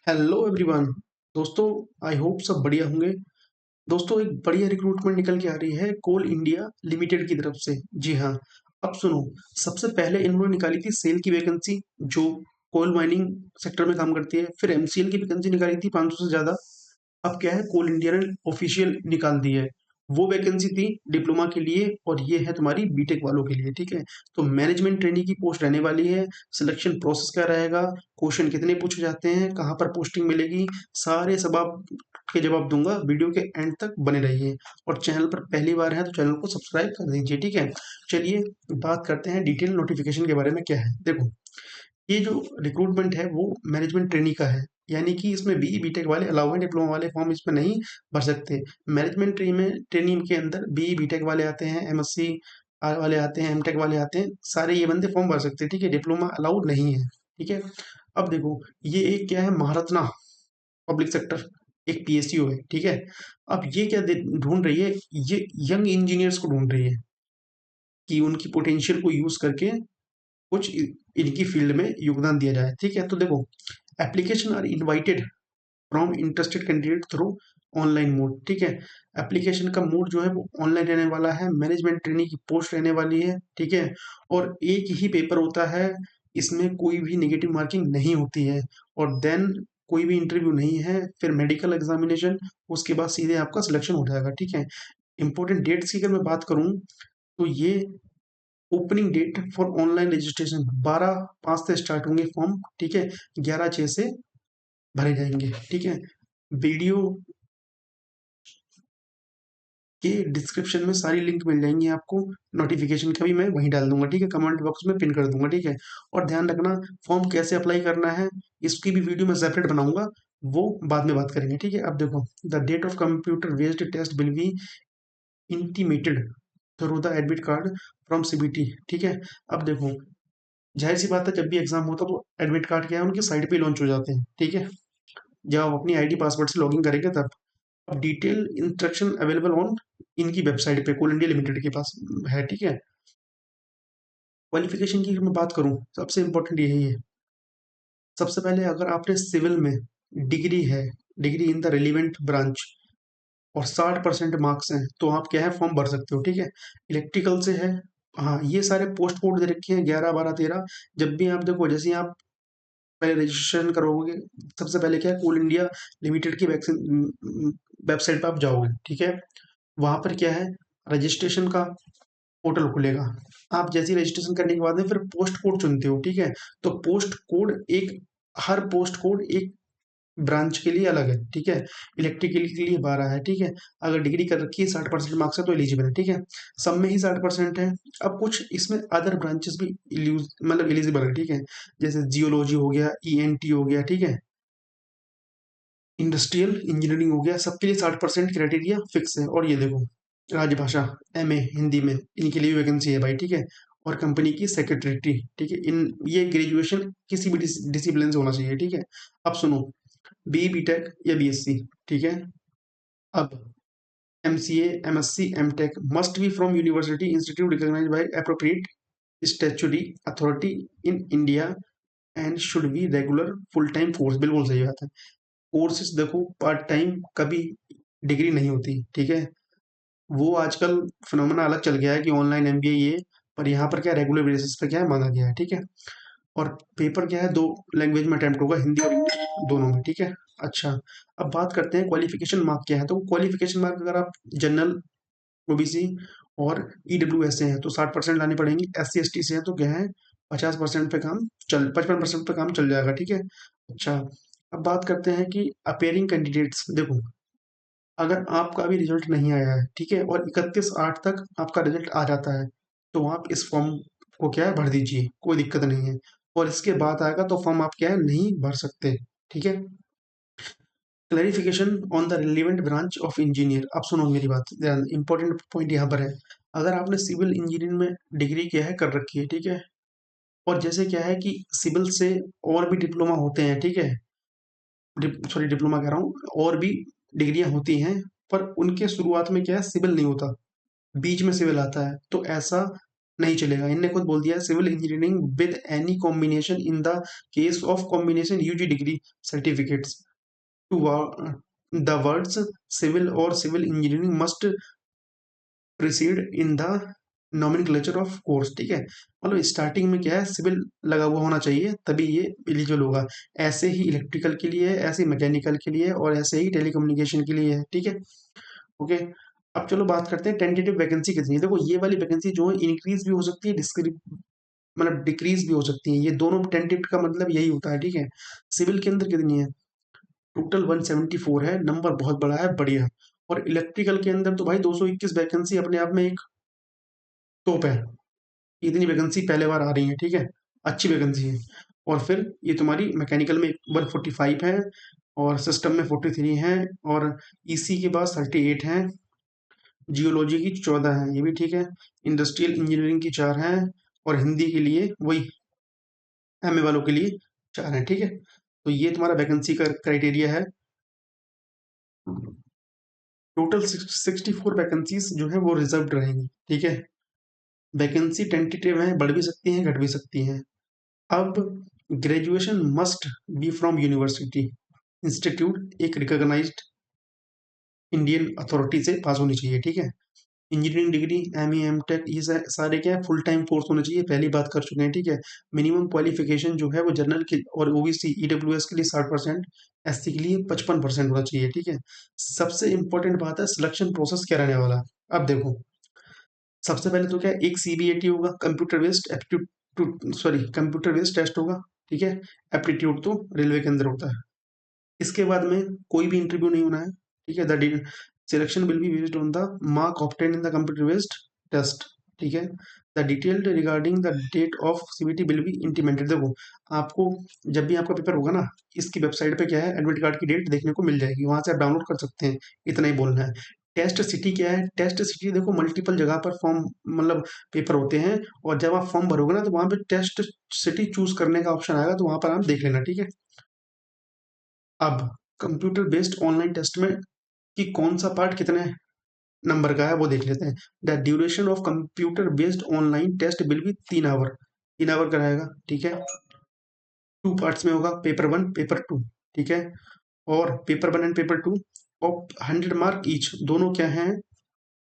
Hello everyone. दोस्तों, I hope सब बढ़िया होंगे। दोस्तों, एक बढ़िया रिक्रूटमेंट निकल के आ रही है कोल इंडिया लिमिटेड की तरफ से। जी हाँ, अब सुनो। सबसे पहले इन्होंने निकाली थी सेल की वैकेंसी, जो कोल माइनिंग सेक्टर में काम करती है। फिर एमसीएल की वैकेंसी निकाली थी 500 से ज़्यादा। अब क्या है, कोल इंडिया ने ऑफिशियल निकाल दी है। वो वैकेंसी थी डिप्लोमा के लिए, और ये है तुम्हारी बीटेक वालों के लिए। ठीक है, तो मैनेजमेंट ट्रेनी की पोस्ट रहने वाली है। सिलेक्शन प्रोसेस क्या रहेगा, क्वेश्चन कितने पूछे जाते हैं, कहाँ पर पोस्टिंग मिलेगी, सारे सब आप के जवाब दूंगा। वीडियो के एंड तक बने रहिए, और चैनल पर पहली बार है तो चैनल को सब्सक्राइब कर दीजिए। ठीक है, चलिए बात करते हैं डिटेल नोटिफिकेशन के बारे में। क्या है, देखो, ये जो रिक्रूटमेंट है वो मैनेजमेंट ट्रेनी का है। यानी कि इसमें बीई बीटेक वाले अलाउ हैं, डिप्लोमा वाले फॉर्म इसमें नहीं भर सकते। मैनेजमेंट ट्रेनिंग के अंदर बीई बीटेक वाले आते हैं, एमएससी वाले आते हैं, एमटेक वाले आते हैं, सारे ये बंदे फॉर्म भर सकते हैं। ठीक है, डिप्लोमा अलाउड नहीं है। ठीक है, अब देखो, ये एक क्या है, महारत्ना पब्लिक सेक्टर एक पीएसयू है। ठीक है, अब ये क्या ढूंढ रही है, ये यंग इंजीनियर्स को ढूंढ रही है कि उनकी पोटेंशियल को यूज करके कुछ इनकी फील्ड में योगदान दिया जाए। ठीक है, तो देखो, application are invited from interested candidate through online mode. ठीक है, एप्लीकेशन का मोड जो है वो ऑनलाइन रहने वाला है। मैनेजमेंट ट्रेनिंग की पोस्ट रहने वाली है। ठीक है, और एक ही पेपर होता है, इसमें कोई भी नेगेटिव मार्किंग नहीं होती है। और देन कोई भी इंटरव्यू नहीं है, फिर मेडिकल एग्जामिनेशन, उसके बाद सीधे आपका सिलेक्शन हो जाएगा। ठीक है, इंपॉर्टेंट डेट्स की अगर मैं बात करूं, तो ये opening date for online registration 12/5 से स्टार्ट होंगे फॉर्म। ठीक है, 11/6 से भरे जाएंगे। ठीक है, वीडियो के डिस्क्रिप्शन में सारी लिंक मिल जाएंगी आपको। नोटिफिकेशन का भी मैं वहीं डाल दूंगा। ठीक है, कमेंट बॉक्स में पिन कर दूंगा। ठीक है, और ध्यान रखना, फॉर्म कैसे अप्लाई करना है इसकी भी वीडियो मैं सेपरेट बनाऊंगा, वो बाद में बात करेंगे। ठीक है, अब देखो, the date of computer based test will be intimated through the admit card from CBT. ठीक है, अब देखो, जाहिर सी बात है, जब भी एग्जाम होता है तो एडमिट कार्ड क्या है, उनकी साइट पे लॉन्च हो जाते हैं। ठीक है, जब आप अपनी आईडी पासवर्ड से लॉगिन करेंगे तब। अब डिटेल इंस्ट्रक्शन अवेलेबल ऑन इनकी वेबसाइट पे, कोल इंडिया लिमिटेड के पास है। ठीक है, क्वालिफिकेशन की मैं बात करूं, सबसे इंपॉर्टेंट यही है। सबसे पहले, अगर आपने सिविल में डिग्री है, degree in the relevant branch, और 60% मार्क्स हैं, तो आप क्या है, फॉर्म भर सकते हो। ठीक है, इलेक्ट्रिकल से है। हाँ, ये सारे पोस्ट कोड दे रखे हैं, 11 12 13। जब भी आप देखो, जैसे ही आप पहले रजिस्ट्रेशन करोगे, सबसे पहले क्या है, कोल इंडिया लिमिटेड की वैक्सीन वेबसाइट पर आप जाओगे। ठीक है, वहां पर क्या है, रजिस्ट्रेशन का पोर्टल खुलेगा। आप जैसे ही रजिस्ट्रेशन करने के बाद में फिर पोस्ट कोड चुनते हो। ठीक है, तो पोस्ट कोड एक, हर पोस्ट कोड एक ब्रांच के लिए अलग है। ठीक है, इलेक्ट्रिकल के लिए 12 है। ठीक है, अगर डिग्री कर रखी है, 60% मार्क्स है, तो एलिजिबल है। ठीक है, सब में ही 60% है। अब कुछ इसमें अदर ब्रांचेस भी मतलब एलिजिबल है। ठीक है, जैसे जियोलॉजी हो गया, ईएनटी हो गया। ठीक है, इंडस्ट्रियल इंजीनियरिंग हो गया, सबके लिए 60% क्राइटेरिया फिक्स है। और ये देखो, राजभाषा, एमए हिंदी में, इनके लिए वैकेंसी है भाई। ठीक है, और कंपनी की सेक्रेटरी। ठीक है, इन ये ग्रेजुएशन किसी भी डिसिप्लिन से होना चाहिए। ठीक है, अब सुनो, बी बीटेक या बीएससी। ठीक है, अब MCA, MSc, MTech must be from university institute recognised by appropriate statutory authority in India, and should be regular full time course. बिल्कुल सही बात है। कोर्सेज देखो, पार्ट टाइम कभी डिग्री नहीं होती। ठीक है, वो आजकल फिनोमेना अलग चल गया है कि ऑनलाइन एमबीए ये, पर यहाँ पर क्या रेगुलर बेसिस पे क्या है, मांगा गया है। ठीक है, और पेपर क्या है, 2 लैंग्वेज में अटेम्प्ट होगा, हिंदी और इंग्लिश दोनों में। ठीक है, अच्छा, अब बात करते हैं क्वालिफिकेशन मार्क क्या है। तो क्वालिफिकेशन मार्क, अगर आप जनरल, ओबीसी और ईडब्ल्यू से हैं तो 60% लाने पड़ेंगे। SC ST से हैं तो क्या है, 50% पे काम चल 55% पे काम चल जाएगा। ठीक है, अच्छा, अब बात करते हैं कि अपेयरिंग कैंडिडेट्स। देखो, अगर आपका अभी रिजल्ट नहीं आया है, ठीक है, और 31/8 तक आपका रिजल्ट आ जाता है, तो आप इस फॉर्म को क्या है, भर दीजिए, कोई दिक्कत नहीं है। और इसके बाद आएगा तो फॉर्म आप क्या है, नहीं भर सकते। ठीक है, clarification on the relevant branch of engineer. अब सुनो मेरी बात, इंपॉर्टेंट पॉइंट यहाँ पर है। अगर आपने सिविल इंजीनियरिंग में डिग्री क्या है, कर रखी है। ठीक है, और जैसे क्या है कि सिविल से और भी डिप्लोमा होते हैं। ठीक है, सॉरी, डिप्लोमा कह रहा हूँ, और भी डिग्रियां होती हैं, पर उनके शुरुआत में क्या है, सिविल नहीं होता, बीच में सिविल आता है। तो ऐसा नहीं चलेगा। इनने खुद बोल दिया है civil engineering with any combination in the case of combination UG degree certificates to the words civil और civil engineering must precede in the nomenclature of course, ठीक है। मतलब स्टार्टिंग में क्या है, सिविल लगा हुआ होना चाहिए तभी ये एलिजिबल होगा। ऐसे ही इलेक्ट्रिकल के लिए है, ऐसे ही मैकेनिकल के लिए है, और ऐसे ही टेलीकम्युनिकेशन के लिए है, ठीक है। ओके। अब चलो बात करते हैं टेंटेटिव वैकेंसी कितनी है। देखो ये वाली वैकेंसी जो है इंक्रीज भी हो सकती है, मतलब डिक्रीज भी हो सकती है। ये दोनों टेंटेटिव का मतलब यही होता है, ठीक है। सिविल के अंदर कितनी है, टोटल 174 है, नंबर बहुत बड़ा है, बढ़िया। और इलेक्ट्रिकल के अंदर तो भाई 221 वैकेंसी अपने आप में एक तोप है। इतनी वैकेंसी पहले बार आ रही है, ठीक है, अच्छी वैकेंसी है। और फिर ये तुम्हारी मैकेनिकल में 145 है, और सिस्टम में 43 है, और ईसी के बाद 38 है, जियोलॉजी की 14 है, ये भी ठीक है। इंडस्ट्रियल इंजीनियरिंग की 4 है, और हिंदी के लिए वही एमए वालों के लिए 4 है, ठीक है। तो ये तुम्हारा वैकेंसी का क्राइटेरिया है। टोटल 64 वैकेंसीज जो है वो रिजर्व्ड रहेंगी, ठीक है। वैकेंसी टेंटेटिव है, बढ़ भी सकती हैं, घट भी सकती हैं। अब graduation must be from university institute, एक रिकॉग्नाइज्ड इंडियन अथॉरिटी से पास होनी चाहिए, ठीक है। Engineering degree, M E, M tech, ये सारे क्या है, फुल टाइम कोर्स होने चाहिए, पहली बात कर चुके हैं, ठीक है। मिनिमम क्वालिफिकेशन जो है वो जनरल के और ओबीसी ईडब्ल्यूएस के लिए 60%, एससी के लिए 55% होना चाहिए, ठीक है। सबसे इंपॉर्टेंट बात है सिलेक्शन प्रोसेस क्या रहने वाला है। अब देखो, सबसे पहले तो क्या है, एक सीबीएटी होगा, computer based aptitude, sorry computer based test होगा, ठीक है। एप्टीट्यूड तो रेलवे के अंदर होता है। इसके बाद में कोई भी इंटरव्यू नहीं होना है, ठीक है। The selection will be based on the mark obtain in the computer based test, ठीक है। The detailed regarding the date of CBT will be intimated. देखो, आपको जब भी आपका पेपर होगा ना, इसकी वेबसाइट पे क्या है, एडमिट कार्ड की डेट देखने को मिल जाएगी, वहां से आप डाउनलोड कर सकते हैं, इतना ही बोलना है। टेस्ट सिटी क्या है, टेस्ट सिटी देखो मल्टीपल जगह पर फॉर्म, मतलब पेपर होते हैं, और जब आप फॉर्म भरोगे ना तो वहां पे टेस्ट सिटी चूज करने का ऑप्शन आएगा, तो वहां पर आप देख लेना, ठीक है। अब कंप्यूटर बेस्ड ऑनलाइन टेस्ट में कि कौन सा पार्ट कितने नंबर का है वो देख लेते हैं। The duration of computer based online test will be 3 hour, 3 hour का रहेगा, ठीक है। 2 पार्ट्स में होगा, पेपर 1 पेपर 2, ठीक है। और पेपर 1 एंड पेपर 2 और 100 मार्क ईच, दोनों क्या हैं,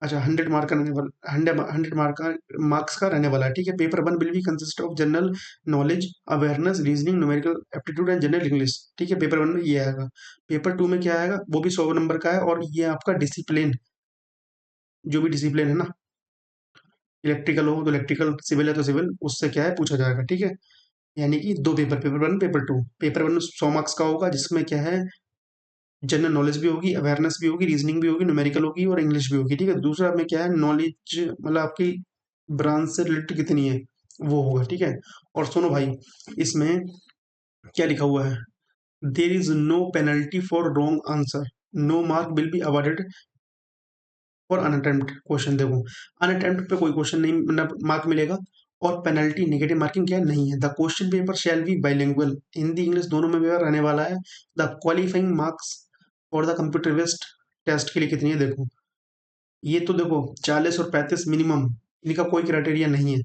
अच्छा 100 मार्क का रहने वाला, 100 मार्क का मार्क्स का रहने वाला है, ठीक है। Paper 1 will be consist of general knowledge, awareness, reasoning, numerical aptitude and general English, ठीक है। पेपर 1 में ये आएगा। पेपर 2 में क्या आएगा, वो भी 100 नंबर का है, और ये आपका डिसिप्लिन, जो भी डिसिप्लिन है ना, इलेक्ट्रिकल हो तो इलेक्ट्रिकल, सिविल है तो सिविल, उससे क्या है पूछा जाएगा, ठीक है। यानी कि 2 पेपर, पेपर 1 पेपर 2। पेपर 1 में 100 मार्क्स का होगा, जिसमें क्या है, जनरल नॉलेज भी होगी, अवेयरनेस भी होगी, रीजनिंग भी होगी, न्यूमेरिकल होगी, और इंग्लिश भी होगी, ठीक है। दूसरा में क्या है, नॉलेज मतलब आपकी ब्रांच से रिलेटेड कितनी है वो होगा, ठीक है। और सुनो भाई, इसमें क्या लिखा हुआ है, there is no penalty for wrong answer, no mark will be awarded for unattempt question. देखो, अनअटेम्प्ट पे कोई क्वेश्चन नहीं, मतलब मार्क मिलेगा। और पेनल्टी, नेगेटिव मार्किंग क्या है, नहीं है। The question paper shall be bilingual, Hindi English दोनों में पेपर रहने वाला है। द क्वालिफाइंग मार्क्स और द कंप्यूटर बेस्ड टेस्ट के लिए कितनी है, देखो ये तो देखो 40 और 35 मिनिमम, इनका कोई क्राइटेरिया नहीं है।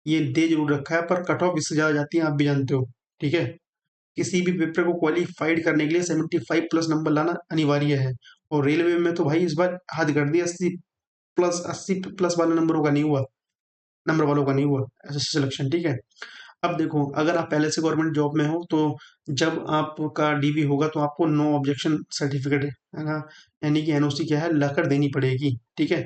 ये दे जरूर रखा है, पर कट ऑफ इससे ज्यादा जाती है, आप भी जानते हो, ठीक है। किसी भी पेपर को क्वालिफाइड करने के लिए 75 प्लस नंबर लाना अनिवार्य है। और रेलवे में तो भाई इस बार हद कर दी, 80 प्लस, 80 प्लस वाले नंबरों का नहीं हुआ, नंबर वालों का नहीं हुआ ऐसा सिलेक्शन, ठीक है। अब देखो, अगर आप पहले से गवर्नमेंट जॉब में हो तो जब आपका डीवी होगा तो आपको नो ऑब्जेक्शन सर्टिफिकेट है ना, यानी कि एनओसी क्या है, लाकर देनी पड़ेगी, ठीक है।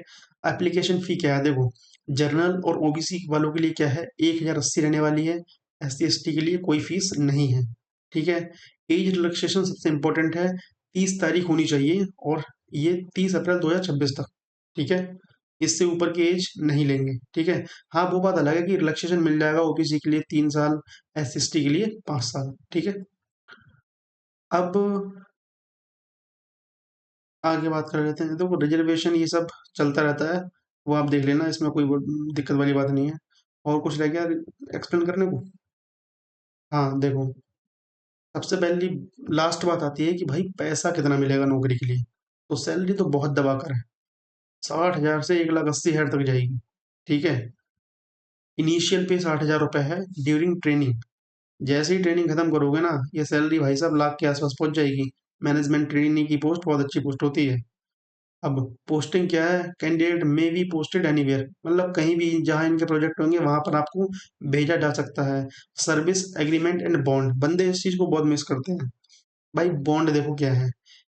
एप्लीकेशन फी क्या है, देखो जनरल और ओबीसी वालों के लिए क्या है, 1080 रहने वाली है। एस सी एस टी के लिए कोई फीस नहीं है, ठीक है। एज रिलैक्सेशन सबसे इंपॉर्टेंट है, 30 तारीख होनी चाहिए, और ये 30 अप्रैल 2026 तक, ठीक है। इससे ऊपर की एज नहीं लेंगे, ठीक है। हाँ, वो बात अलग है कि रिलैक्सेशन मिल जाएगा ओबीसी के लिए 3 साल, एस टी के लिए 5 साल, ठीक है। अब आगे बात कर लेते हैं। देखो रिजर्वेशन ये सब चलता रहता है, वो आप देख लेना, इसमें कोई दिक्कत वाली बात नहीं है। और कुछ रह गया एक्सप्लेन करने को। हाँ देखो, सबसे पहली लास्ट बात आती है कि भाई पैसा कितना मिलेगा नौकरी के लिए। तो सैलरी तो बहुत दबा कर है, 60,000 से 1,80,000 तक जाएगी, ठीक है। इनिशियल पे 60,000 रुपये है ड्यूरिंग ट्रेनिंग। जैसे ही ट्रेनिंग खत्म करोगे ना, ये सैलरी भाई साहब लाख के आसपास पहुंच जाएगी। मैनेजमेंट ट्रेनिंग की पोस्ट बहुत अच्छी पोस्ट होती है। अब पोस्टिंग क्या है, कैंडिडेट में बी पोस्टेड एनीवेयर, मतलब कहीं भी जहां इनके प्रोजेक्ट होंगे वहां पर आपको भेजा जा सकता है। सर्विस एग्रीमेंट एंड बॉन्ड, बंदे इस चीज को बहुत मिस करते हैं। भाई बॉन्ड देखो क्या है,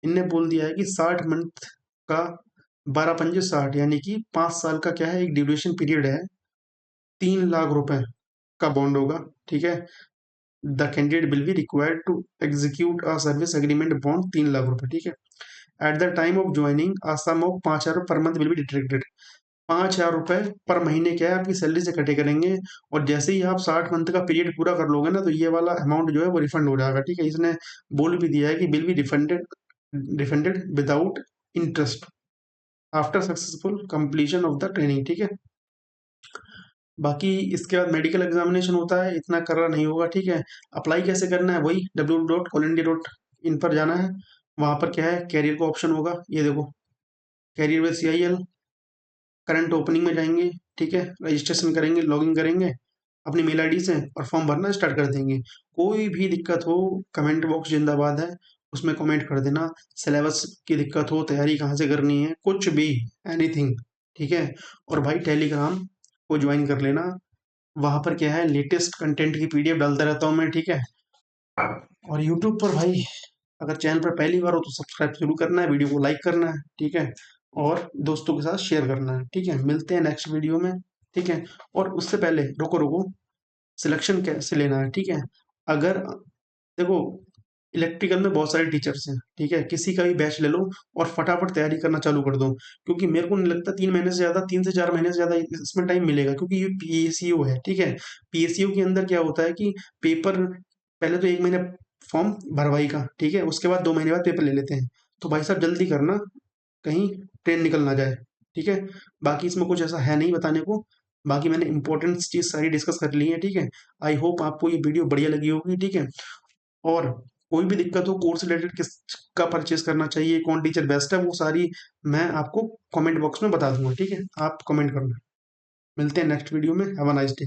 इनने बोल दिया है कि 60 मंथ का 12 पंजे 60, यानी कि 5 साल का क्या है, एक ड्यूरेशन पीरियड है। 3 लाख रुपए का बॉन्ड होगा, ठीक है। The candidate will be required to execute a service agreement bond 3 lakh रुपए, ठीक है। At the time of joining a sum of 5,000 per month will be deducted. 5,000 रुपए पर महीने क्या है आपकी सैलरी से कटे करेंगे। और जैसे ही आप 60 मंथ का पीरियड पूरा कर लोगे ना, तो ये वाला अमाउंट जो है वो रिफंड हो जाएगा, ठीक है। इसने बोल भी दिया है कि will be refunded refunded without interest after successful completion of the training, ठीक है। बाकी इसके बाद मेडिकल एग्जामिनेशन होता है, इतना करना नहीं होगा, ठीक है। अप्लाई कैसे करना है, वही www.colindia.in पर जाना है। वहां पर क्या है, कैरियर का ऑप्शन होगा, ये देखो, career with CIL। Current opening में जाएंगे, ठीक है, रजिस्ट्रेशन करेंगे, लॉगिन करेंगे अपनी मेल आईडी से और फॉर्म भरना स्टार्ट कर देंगे। कोई भी दिक्कत हो, कमेंट बॉक्स जिंदाबाद है, उसमें कमेंट कर देना। सिलेबस की दिक्कत हो, तैयारी कहाँ से करनी है, कुछ भी, एनीथिंग, ठीक है। और भाई टेलीग्राम को ज्वाइन कर लेना, वहां पर क्या है, लेटेस्ट कंटेंट की PDF डालता रहता हूँ मैं, ठीक है। और यूट्यूब पर भाई, अगर चैनल पर पहली बार हो तो सब्सक्राइब जरूर करना है, वीडियो को लाइक करना है, ठीक है। और दोस्तों के साथ शेयर करना है, ठीक है। मिलते हैं नेक्स्ट वीडियो में, ठीक है। और उससे पहले रुको रुको, सिलेक्शन कैसे लेना है, ठीक है। अगर देखो, इलेक्ट्रिकल में बहुत सारे टीचर्स हैं, ठीक है, किसी का भी बैच ले लो और फटाफट तैयारी करना चालू कर दो। क्योंकि मेरे को नहीं लगता 3 महीने से ज्यादा, 3 से 4 महीने से ज्यादा इसमें टाइम मिलेगा, क्योंकि ये PSU है, ठीक है। PSU के अंदर क्या होता है कि पेपर, पहले तो 1 महीने फॉर्म भरवाई का, ठीक है, उसके बाद 2 महीने बाद पेपर ले लेते हैं। तो भाई साहब जल्दी करना, कहीं ट्रेन निकल ना जाए, ठीक है। बाकी इसमें कुछ ऐसा है नहीं बताने को। बाकी मैंने इंपॉर्टेंट चीज सारी डिस्कस कर ली है, ठीक है। आई होप आपको ये वीडियो बढ़िया लगी होगी, ठीक है। और कोई भी दिक्कत हो, कोर्स रिलेटेड किस का परचेज करना चाहिए, कौन टीचर बेस्ट है, वो सारी मैं आपको कमेंट बॉक्स में बता दूंगा, ठीक है। आप कमेंट करना। मिलते हैं नेक्स्ट वीडियो में। Have a nice day.